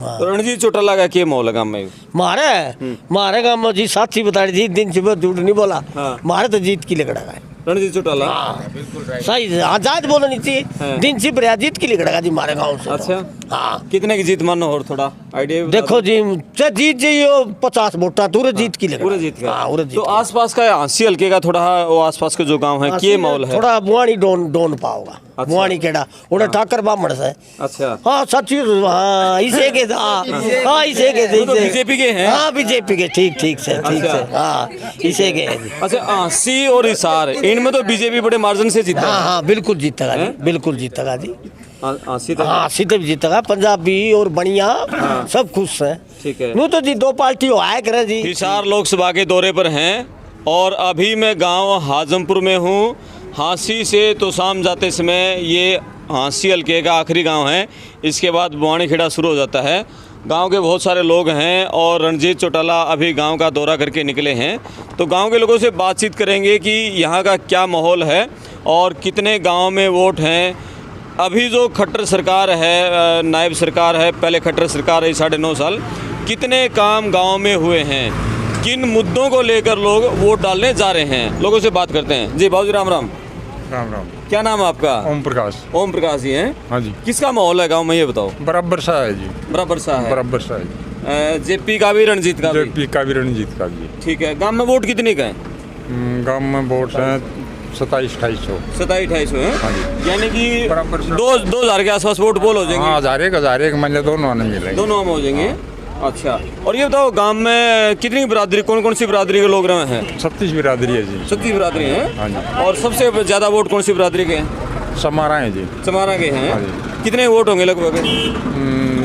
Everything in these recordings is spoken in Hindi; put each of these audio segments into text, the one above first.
तो रणजीत चौटाला का क्या माहौल है गाँव में? मारे गाँव में जी साथी बता रही थी, दिन से झूठ नहीं बोला। मारे तो जीत की लिखड़ा है रणजीत चौटाला। सही आजाद बोलो नहीं चाहिए, दिन से बरिया जीत की लिखड़ा जी मारे गाँव से। अच्छा, हाँ कितने की जीत मानो और थोड़ा आइडिया? देखो जी, जीत जी 50 वोटा पूरे जीत की लिखड़ा। पूरे जीत का। हाँ, पूरे जीत। तो आसपास का हांसी हल्के का थोड़ा वो आसपास के जो गांव है क्या माहौल है? थोड़ा बुआनी डोन पाओगा। अच्छा। बुआनी केड़ा उन्हें ठाकर बामण से। अच्छा, हाँ सच्ची, हाँ इसे के हाँ इसे के तो बीजेपी के हैं। हाँ बीजेपी के, ठीक से हाँ इसे के। अच्छा, हांसी और हिसार इनमें तो बीजेपी बड़े मार्जिन से जीता है। हाँ बिल्कुल जीतेगा जी, बिल्कुल जीतेगा जी। हांसी तो हाँ सीधे भी जीतेगा, पंजाबी और बढ़िया सब खुश है। ठीक है। नू तो जी दो पार्टी हो आया करे जी। हिसार लोकसभा के दौरे पर हैं और अभी मैं गांव हाजमपुर में हूं। हांसी से तो शाम जाते समय ये हांसी हल्के का आखिरी गांव है, इसके बाद बुआनी खेड़ा शुरू हो जाता है। गांव के बहुत सारे लोग हैं और रणजीत चौटाला अभी गांव का दौरा करके निकले हैं, तो गांव के लोगों से बातचीत करेंगे कि यहाँ का क्या माहौल है और कितने गांव में वोट हैं। अभी जो खट्टर सरकार है, नायब सरकार है, पहले खट्टर सरकार है 9.5 साल, कितने काम गांव में हुए हैं, किन मुद्दों को लेकर लोग वोट डालने जा रहे हैं, लोगों से बात करते हैं। जी बाबू, राम राम। राम राम। क्या नाम है आपका? ओम प्रकाश। ओम प्रकाश जी हैं। हाँ जी। किसका माहौल है गांव में ये बताओ? बराबर सा है जी। बराबर सा है। बराबर सा है। जेपी का भी, रणजीत का भी। जेपी का भी, रणजीत का भी। ठीक है। गांव में वोट कितने का है? गांव में वोट है 27-2800। 27-2800 है। हाँ जी। यानी कि बराबर से। 2000 के आसपास वोट पोल हो जाएंगे। हाँ, 1000 एक मान लिया, दोनों नहीं मिलेंगे। दोनों हो जाएंगे। अच्छा, और ये बताओ गांव में कितनी बिरादरी, कौन कौन सी बिरादरी के लोग रहे हैं? 36 बिरादरी है जी। 36 बिरादरी हैं। हाँ जी। और सबसे ज़्यादा वोट कौन सी बिरादरी के हैं? समारा है जी। समारा के हैं। हाँ जी। कितने वोट होंगे लगभग?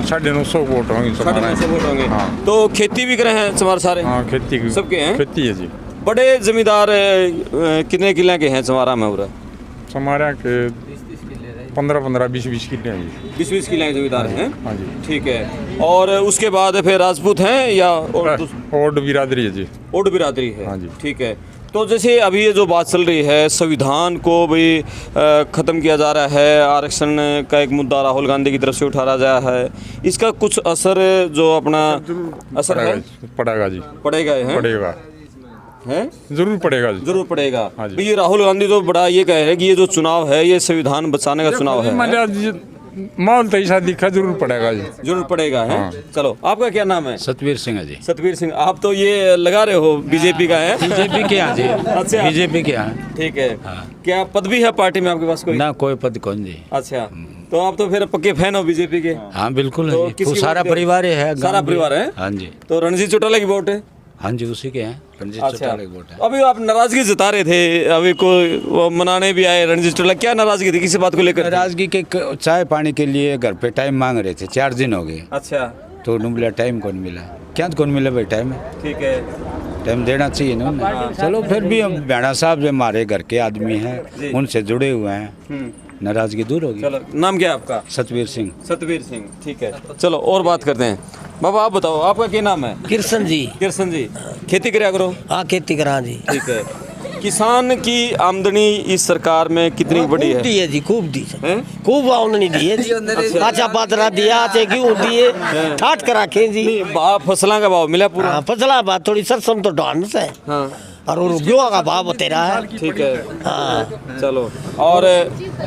950 वोट होंगे। 950 वोट होंगे। हाँ। तो खेती भी करे हैं समार सारे? हाँ, खेती सबके हैं? खेती है जी। बड़े जमींदार कितने किले के हैं समारा में? पूरा समारा के 15-15, 20-20 किले हैं जी। 20-20 किले के जमींदार हैं। हाँ जी। ठीक है। और उसके बाद फिर राजपूत हैं या ओड बिरादरी है जी। ओड बिरादरी है। हाँ जी। ठीक है। तो जैसे अभी ये जो बात चल रही है, संविधान को भी ख़त्म किया जा रहा है, आरक्षण का एक मुद्दा राहुल गांधी की तरफ से उठाया जा रहा है, इसका कुछ असर जो अपना असर है पड़ेगा जी। पड़ेगा है? पड़ेगा है, जरूर पड़ेगा जी। जरूर पड़ेगा। हाँ जी। ये राहुल गांधी तो बड़ा ये कह रहे हैं कि ये जो चुनाव है ये संविधान बचाने का चुनाव है। माहौल तो ऐसा दिखा, जरूर पड़ेगा जी। जरूर पड़ेगा है। हाँ। चलो, आपका क्या नाम है? सतवीर सिंह है जी। सतवीर सिंह, आप तो ये लगा रहे हो बीजेपी का है? बीजेपी के यहाँ जी। अच्छा, बीजेपी के यहाँ। ठीक है। हाँ। क्या पद भी है पार्टी में आपके पास कोई? ना कोई पद कौन जी। अच्छा, तो आप तो फिर पक्के फैन हो बीजेपी के? हाँ बिल्कुल तो है जी। किसकी सारा वोट दे- परिवार है। सारा गाँव परिवार भी। है? हाँ जी। तो रणजीत चौटाला की वोट है? हाँ जी, उसी के हैं। रणजीत अच्छा, चौटाला की वोट है। अभी आप नाराजगी जता रहे थे, अभी कोई वो मनाने भी आए रणजीत चौटाला, क्या नाराजगी थी, किसी बात को लेकर? नाराजगी के चाय पानी के लिए घर पे टाइम मांग रहे थे, 4 दिन हो गए। अच्छा, तो उन्होंने बोला टाइम कौन मिला, क्या कौन मिला भाई टाइम? ठीक है। टाइम देना चाहिए ना उन्हें। चलो फिर भी हम भैणा साहब जो हमारे घर के आदमी जी। हैं, उनसे जुड़े हुए हैं, नाराजगी दूर होगी। चलो, नाम क्या है आपका? सतवीर सिंह। सतवीर सिंह, ठीक है। चलो और बात करते हैं। बाबा आप बताओ, आपका क्या नाम है? कृष्ण जी। कृष्ण जी, खेती કર્યા करो? हाँ खेती करा जी। ठीक है। किसान की आमदनी इस सरकार में कितनी बड़ी खूब है? दी है जी, खूब दी है। हैं? खूब आमदनी दी है जी। अच्छा बाजरा दिया, चे गेहूं दिए, ठाट करा के जी। नहीं, भाव फसलों का भाव मिला पूरा? हाँ फसला बात थोड़ी सरसम तो डांस है हाँ, और वो गेहूं का भाव तेरा है। ठीक है। हाँ चलो, और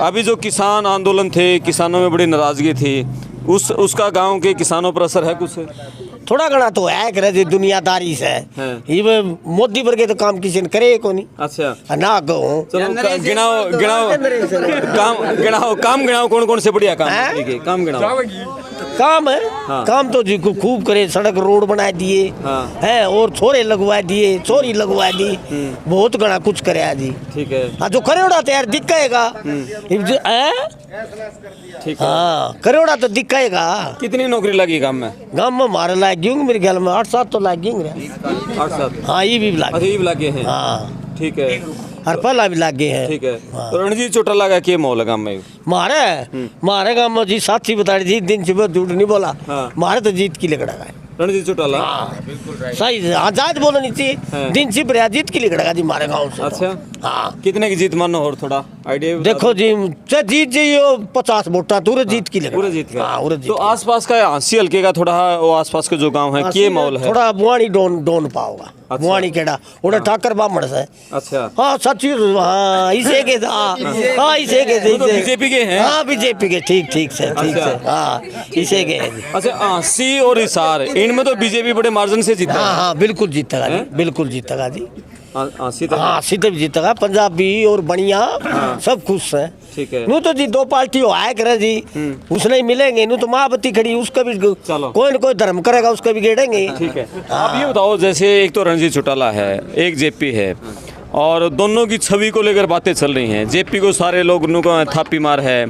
अभी जो किसान आंदोलन थे, किसानों में बड़ी नाराजगी थी, उसका गांव के किसानों पर असर है कुछ? थोड़ा घना तो है करे जी, दुनियादारी से हाँ। ये मोदी वर्गे तो काम किसी ने करे को नहीं। अच्छा, ना कहूँ चलो काम गिनाओ कौन कौन से बढ़िया काम हैं? ठीक है, काम गिनाओ। काम है। हाँ। काम तो जी खूब करे, सड़क रोड बना दिए हाँ। है, और छोरे लगवा दिए, छोरी लगवा दी, बहुत घना कुछ करे जी। ठीक है। हाँ जो करेड़ा तो यार दिखेगा। ठीक है। हाँ करेड़ा तो दिखेगा। कितनी नौकरी लगी गांव में? गाँव में मारे लाग गई मेरे ख्याल में 8-7 तो लाग गई। 8-7? हाँ ये भी लाग अच्छा, ये भी लगे हैं। हाँ ठीक है। और पहला भी लाग गए हैं। ठीक है। हाँ। तो रणजीत चौटाला का क्या माहौल है गांव में? मारे गाँव में जी साथी बता रही थी, दिन से झूठ नहीं बोला। हाँ। मारे तो जीत की लिखड़ा है। रणजीत चौटाला। सही आजाद बोलो नहीं चाहिए, दिन से बरिया जीत की लिखड़ा जी मारे गाँव से। अच्छा, हाँ। कितने की जीत मानो और थोड़ा आइडिया बता देखो जी चाहे जीत जाइयो 50 वोटा पूरे जीत की लगा पूरे जीत का। हाँ पूरे जीत तो आसपास का हांसी हल्के का थोड़ा वो आसपास के जो गांव है के माहौल है। थोड़ा बुआनी डोन पाओगा अच्छा। बुआनी केड़ा उड़ा ठाकर बामण से अच्छा हाँ सच्ची हाँ इसे के हाँ इसे के वो तो बीजेपी के हैं। हाँ बीजेपी के ठीक से हाँ इसे के हैं। अच्छा हांसी और हिसार इनमें तो बीजेपी बड़े मार्जिन से जीता हाँ है। हाँ बिल्कुल जीतेगा जी बिल्कुल जीतेगा जी हांसी तो हाँ सीधे भी जीतेगा पंजाबी और बढ़िया सब खुश है ठीक है। नू तो जी दो पार्टी हो आए करे जी उसने ही मिलेंगे नू तो महाबती खड़ी उसका भी चलो। कोई न कोई धर्म करेगा उसका भी गेड़ेंगे ठीक है। आप ये बताओ जैसे एक तो रणजीत चौटाला है एक जेपी है और दोनों की छवि को लेकर बातें चल रही हैं। जेपी को सारे लोग नुको थापी मार है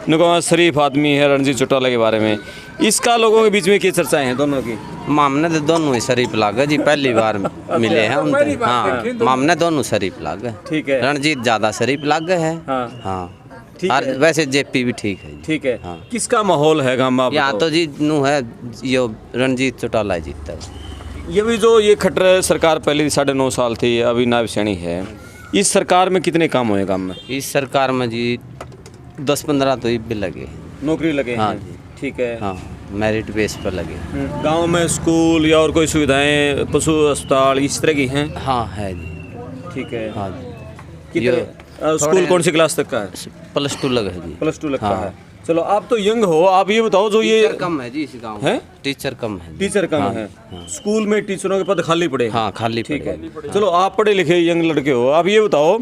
नुको शरीफ आदमी है रणजीत चौटाला के बारे में इसका लोगों के बीच में क्या चर्चाएं हैं दोनों की। मामने तो दोनों ही शरीफ लागे जी पहली बार मिले हैं उनसे। हाँ मामने दोनों शरीफ लागे। ठीक है। रणजीत ज्यादा शरीफ लागे है। हाँ। ठीक और है। वैसे जेपी भी ठीक है जी। ठीक है। हाँ। किसका माहौल है गांव में आप यहाँ बताओ? तो जी नू है यो रणजीत चौटाला ही जीतता है। ये भी जो ये खट्टर सरकार पहले 9.5 साल थी अभी नायब सैनी है इस सरकार में कितने काम हुए गांव में। इस सरकार में जी 10-15 तो भी लगे। नौकरी लगे हाँ हैं। जी। ठीक है। हाँ मेरिट बेस पर लगे। गांव में स्कूल या और कोई सुविधाएं पशु अस्पताल इस तरह की हैं। हाँ है जी। ठीक है। हाँ जी कितने स्कूल कौन सी क्लास तक का है। +2 लगे है जी। +2 लगता हाँ। है। चलो आप तो यंग हो आप ये बताओ जो ये टीचर कम है जी इस गाँव है? में। टीचर कम है जी। टीचर कम हाँ, है हाँ। स्कूल में टीचरों के पद खाली पड़े हैं। हाँ खाली ठीक पड़े है। चलो आप पढ़े लिखे यंग लड़के हो आप ये बताओ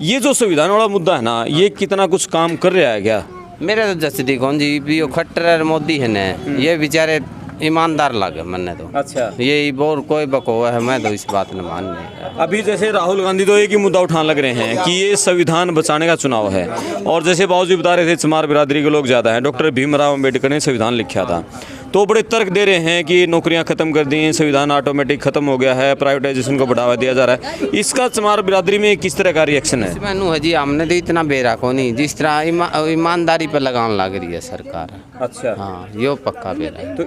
ये जो संविधान वाला मुद्दा है ना ये कितना कुछ काम कर रहा है क्या। मेरे तो जसदी कौन जी भी यो खट्टर मोदी है न ये बेचारे ईमानदार लगे मैंने तो। अच्छा। ये बोर कोई बकवा है मैं तो इस बात न मानने। अभी जैसे राहुल गांधी तो एक ही मुद्दा उठाने लग रहे हैं कि ये संविधान बचाने का चुनाव है और जैसे बाबूजी बता रहे थे चमार बिरादरी के लोग ज़्यादा हैं डॉक्टर भीमराव अम्बेडकर ने संविधान लिखा था तो बड़े तर्क दे रहे हैं कि नौकरियां खत्म कर दी हैं संविधान ऑटोमेटिक खत्म हो गया है प्राइवेटाइजेशन को बढ़ावा दिया जा रहा है इसका चमार बिरादरी में किस तरह का रिएक्शन है। इसमें नू है जी हमने तो इतना बेरा को नहीं जिस तरह ईमानदारी पर लगान लग रही है सरकार। अच्छा। हाँ यो पक्का बेरा है। तो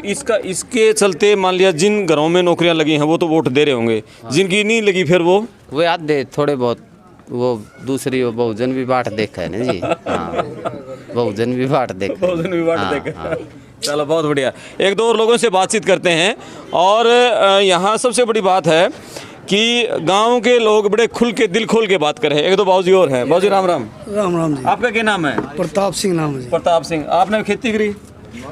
इसके चलते मान लिया जिन घरों में नौकरियां लगी हैं वो तो वोट दे रहे होंगे जिनकी नहीं लगी फिर वो आधे थोड़े बहुत वो दूसरी वो बहुजन भी बाट देखा है ना जी। हाँ बहुजन भी बाट देखा है। बहुजन विवाद हाँ, देखा। हाँ। चलो बहुत बढ़िया एक दो और लोगों से बातचीत करते हैं और यहाँ सबसे बड़ी बात है कि गांव के लोग बड़े खुल के दिल खोल के बात कर रहे हैं। एक दो बाबूजी और हैं। बाबूजी राम राम। राम राम जी। आपका क्या नाम है। प्रताप सिंह नाम है जी। प्रताप सिंह। आपने खेती करी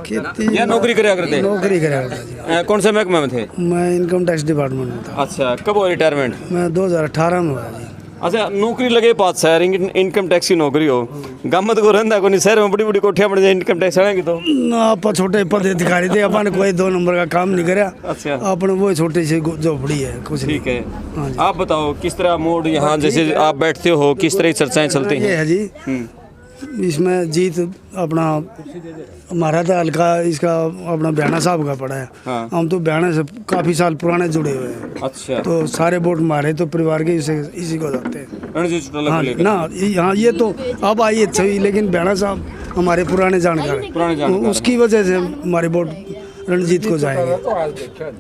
खेती या नौकरी कराया करते। नौकरी कराया करता जी। कौन से महकमे में थे। मैं इनकम टैक्स डिपार्टमेंट में था। अच्छा कब हुआ रिटायरमेंट। मैं 2018 में हुआ जी। अच्छा नौकरी लगे पास शहर इनकम टैक्स की नौकरी हो गमत को रहता को नहीं शहर में बड़ी बड़ी कोठियां बन जाए इनकम टैक्स आएगी तो ना आप छोटे पद अधिकारी थे अपन कोई 2 नंबर का काम नहीं कराया। अच्छा। अपन वो छोटी सी झोपड़ी है कुछ नहीं। ठीक है। हाँ जी। आप बताओ किस तरह मूड यहाँ जैसे आप बैठते हो किस तरह की चर्चाएं चलती ये हैं। है जी इसमें जीत अपना हमारा था हल्का इसका अपना बयाना साहब का पड़ा है। हाँ। हम तो बयाना से काफ़ी साल पुराने जुड़े हुए हैं अच्छा तो सारे वोट मारे तो परिवार के इसी को जाते हैं। रणजीत चौटाला हाँ को लेकर। ना यहाँ ये तो अब आई है छवि लेकिन बयाना साहब हमारे पुराने जानकार हैं। पुराने जानकार उसकी वजह से हमारे वोट रणजीत को जाएंगे।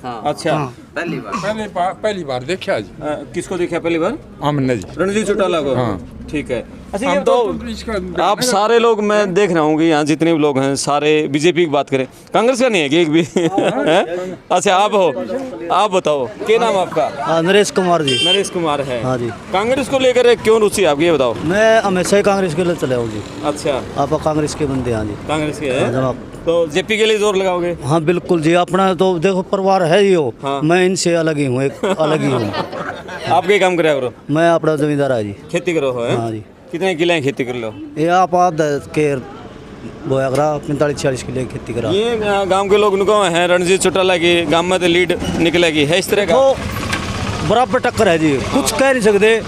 अच्छा हाँ पहली बार देखा जी किसको देखा पहली बार। हमने जी रणजीत चौटाला को। हाँ। ठीक है। अच्छा ये हम तो आप सारे लोग मैं देख रहा हूँ कि यहाँ जितने भी लोग हैं सारे बीजेपी की बात करें कांग्रेस का नहीं है कि एक भी हैं? अच्छा आप हो आप बताओ क्या नाम आपका। नरेश कुमार जी। नरेश कुमार है। हाँ जी। कांग्रेस को लेकर क्यों रुचि आपकी ये बताओ। मैं हमेशा ही कांग्रेस के लिए चले हूँ जी। अच्छा आप कांग्रेस के बंदे हैं जी। कांग्रेस के हाँ है जनाब। तो जेपी के लिए जोर लगाओगे। हाँ बिल्कुल जी अपना तो देखो परिवार है ही हो। हाँ। मैं इनसे अलग ही हूँ एक अलग ही हूँ। आप क्या काम कराया करो। मैं अपना जमींदार है जी। खेती करो हो हैं? हाँ जी। कितने किले हैं खेती कर लो। ये आप के बोया करा 45-46 किलो की खेती करा। ये गांव के लोग नुको हैं रणजीत चौटाला की गांव में तो लीड निकलेगी है इस तरह का। तो बराबर टक्कर है जी कुछ कह नहीं सकते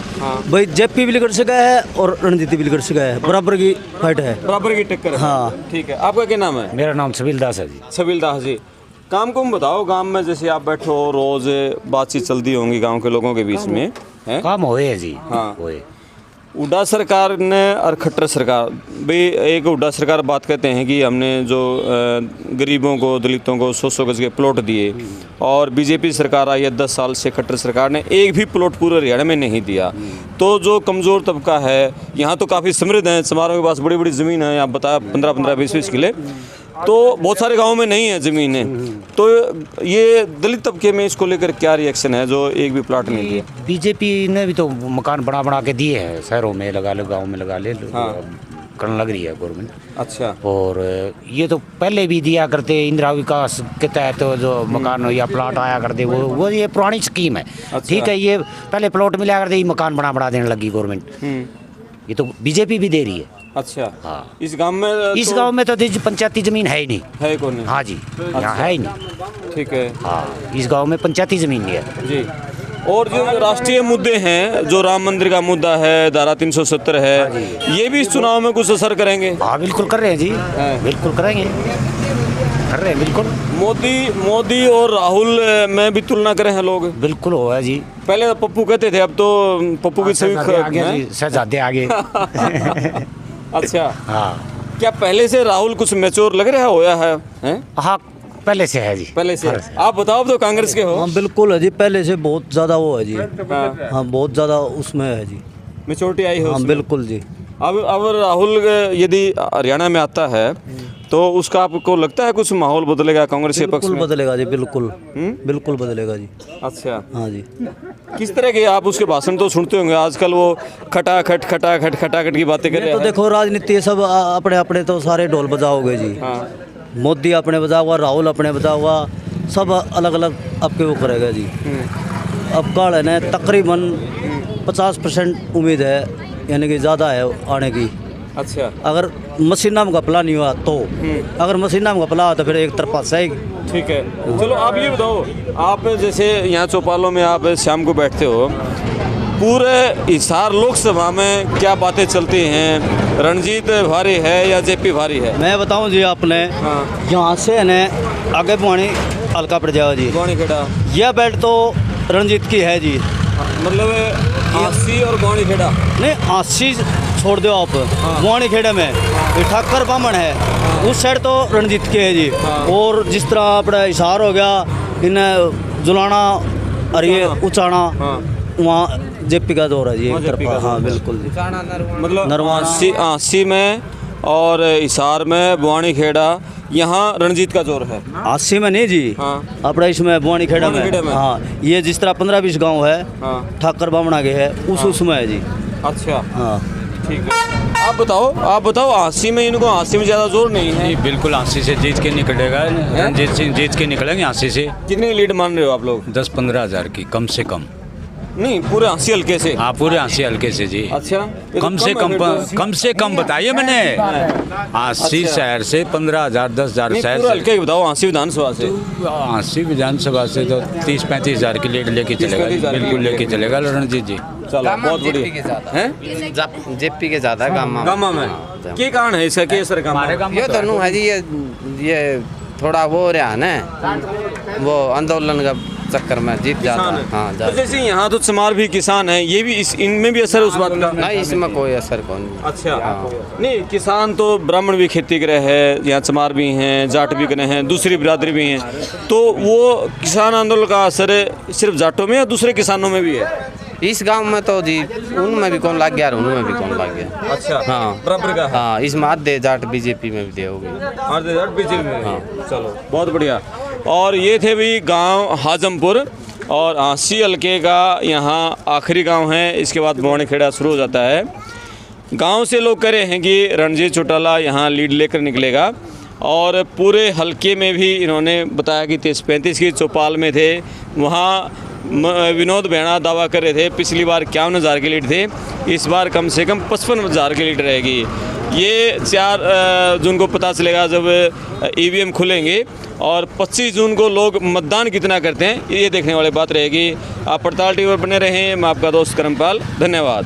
भाई जेपी भी लिखट से गया है और रणजीत भी लिखट से गया है बराबर की फाइट है बराबर की टक्कर है। हाँ। ठीक है। आपका क्या नाम है। मेरा नाम छबील दास है जी। छबील दास जी काम को बताओ गांव में जैसे आप बैठो रोज बातचीत चलती होंगी गांव के लोगों के बीच में है। काम होए है जी। हाँ। होए हुड्डा सरकार ने और खट्टर सरकार भाई, एक हुड्डा सरकार बात करते हैं कि हमने जो गरीबों को, दलितों को 100 गज के प्लॉट दिए, और बीजेपी सरकार आई है 10 साल से, खट्टर सरकार ने एक भी प्लॉट पूरे हरियाणा में नहीं दिया। तो जो कमज़ोर तबका है यहाँ तो काफ़ी समृद्ध है, समारों के पास बड़ी बड़ी ज़मीन है, आप बताया 15-15, 20-20 किले, तो बहुत सारे गाँव में नहीं है ज़मीनें। तो ये दलित तबके में इसको लेकर क्या रिएक्शन है जो एक भी प्लाट नहीं दिया? बीजेपी ने भी तो मकान बना के दिए हैं, शहरों में लगा ले, गांव में लगा ले, करने लग रही है गवर्नमेंट। अच्छा। और ये तो पहले भी दिया करते, इंदिरा विकास के तहत जो मकान या प्लाट आया करते, वो ये पुरानी स्कीम है। ठीक है, ये पहले प्लॉट मिला करते, मकान बना देने लगी गवर्नमेंट। ये तो बीजेपी भी दे रही है। अच्छा। हाँ। इस गांव में इस गांव में तो पंचायती जमीन है ही नहीं। है कौन नहीं? हाँ जी, यहाँ है ही नहीं। ठीक है। हाँ, इस गांव में पंचायती जमीन नहीं है जी। और जो राष्ट्रीय मुद्दे हैं, जो राम मंदिर का मुद्दा है, धारा 370 है, ये भी इस चुनाव में कुछ असर करेंगे? हाँ बिल्कुल कर रहे हैं जी, बिल्कुल करेंगे, कर रहे हैं बिल्कुल। मोदी और राहुल में भी तुलना करे हैं लोग? बिल्कुल हो है जी। पहले तो पप्पू कहते थे, अब तो पप्पू की सभी शहजादे आगे। अच्छा। हाँ। क्या पहले से राहुल कुछ मैच्योर लग रहा होया है? हाँ पहले से है जी। पहले से। आप बताओ, तो कांग्रेस के हो? हाँ बिल्कुल है जी, पहले से बहुत ज़्यादा वो है जी। हाँ बहुत ज़्यादा उसमें है जी, मैच्योरिटी आई है। हाँ बिल्कुल जी। अब राहुल यदि हरियाणा में आता है तो उसका आपको लगता है कुछ माहौल बदलेगा कांग्रेस के पक्ष में? बिल्कुल बदलेगा जी, बिल्कुल बिल्कुल बदलेगा जी। अच्छा। हाँ जी। किस तरह के आप उसके भाषण तो सुनते होंगे आजकल, वो खटाखट की बातें कर रहे तो हैं? देखो राजनीति ये सब अपने अपने तो सारे ढोल बजाओगे जी। मोदी अपने बजा हुआ, राहुल अपने बजा हुआ, सब अलग अलग आपके वो करेगा जी। अब काल है ना, तकरीबन 50% उम्मीद है, यानी कि ज़्यादा है आने की। अच्छा। अगर मसीना में घपला नहीं हुआ तो, अगर मसीना में घपला हुआ तो फिर एक तरफा सही। ठीक है। चलो आप ये बताओ, आप जैसे यहाँ चौपालों में आप शाम को बैठते हो, पूरे हिसार लोकसभा में क्या बातें चलती हैं? रणजीत भारी है या जेपी भारी है? मैं बताऊं जी आपने, यहाँ से है ना आगे पानी हल्का पड़ जाएगा जी। गौणी खेड़ा यह बेल्ट तो रणजीत की है जी। मतलब आसी और गौणी खेड़ा नहीं, आसी छोड़ दो आप, गौणी खेड़े में ठाकर बामन है, उस साइड तो रणजीत के है जी। और जिस तरह अपना हिसार हो गया, इन जुलाना और ये उचाना, वहाँ जेपी का दौर है जी एक तरफा। हाँ बिल्कुल जी। मतलब आसी में और हिसार में, बुआनी खेड़ा, यहाँ रणजीत का जोर है। 80 में नहीं जी, अपना इसमें बुआनी खेड़ा में। हाँ, ये जिस तरह 15-20 गांव है, ठाकर बामना के है, उसमें है जी। अच्छा। हाँ ठीक है। आप बताओ 80 में, इनको 80 में ज़्यादा जोर नहीं है? बिल्कुल 80 से जीत के निकलेगा, रणजीत सिंह जीत के निकलेंगे 80 से। कितनी लीड मान रहे हो आप लोग? 10-15 हज़ार की कम से कम। नहीं, पूरे 80 हल्के से? हाँ पूरे 80 हल्के से जी। अच्छा। कम से कम बताइए मैंने। 80 शहर से 15,000 10,000 शहर से हल्के बताओ। 80 विधानसभा से? 80 विधानसभा से तो 30-35 हज़ार की लीड लेके चलेगा, बिल्कुल लेके चलेगा रणजीत जी। चलो बहुत बढ़िया। जेपी के ज़्यादा गामा में क्या कारण है इसका? क्या सर काम? ये तो है जी, ये थोड़ा वो हो रहा है ना, वो आंदोलन का चक्कर में जीत जाता है। हाँ, तो जैसे यहाँ तो चमार भी किसान है, ये भी इनमें भी असर उस बात का? नहीं, इसमें कोई असर कौन। अच्छा। नहीं, किसान तो ब्राह्मण भी खेती करे हैं, यहाँ चमार भी हैं, जाट भी करे हैं, दूसरी बिरादरी भी हैं, तो वो किसान आंदोलन का असर सिर्फ जाटों में या दूसरे किसानों में भी है? इस गांव में तो जी उनमें भी कौन लग गया और उनमें भी कौन लग गया। अच्छा। हाँ बराबर का। हाँ, इसमें आधे जाट बीजेपी में भी दे होगी। आधे जाट बीजेपी में। हाँ। चलो बहुत बढ़िया। और ये थे भी गांव हाजमपुर, और आसी हल्के का यहाँ आखिरी गांव है, इसके बाद बुआनी खेड़ा शुरू हो जाता है। गांव से लोग कह रहे हैं कि रणजीत चौटाला यहाँ लीड लेकर निकलेगा, और पूरे हल्के में भी इन्होंने बताया कि 33 की चौपाल में थे, वहाँ विनोद भेड़ा दावा कर रहे थे पिछली बार 51,000 की लीड थे, इस बार कम से कम 55,000 की लीड रहेगी। ये 4 जून को पता चलेगा जब ईवीएम खुलेंगे, और 25 जून को लोग मतदान कितना करते हैं ये देखने वाली बात रहेगी। आप पड़ताल टीवी पर बने रहें। मैं आपका दोस्त करमपाल, धन्यवाद।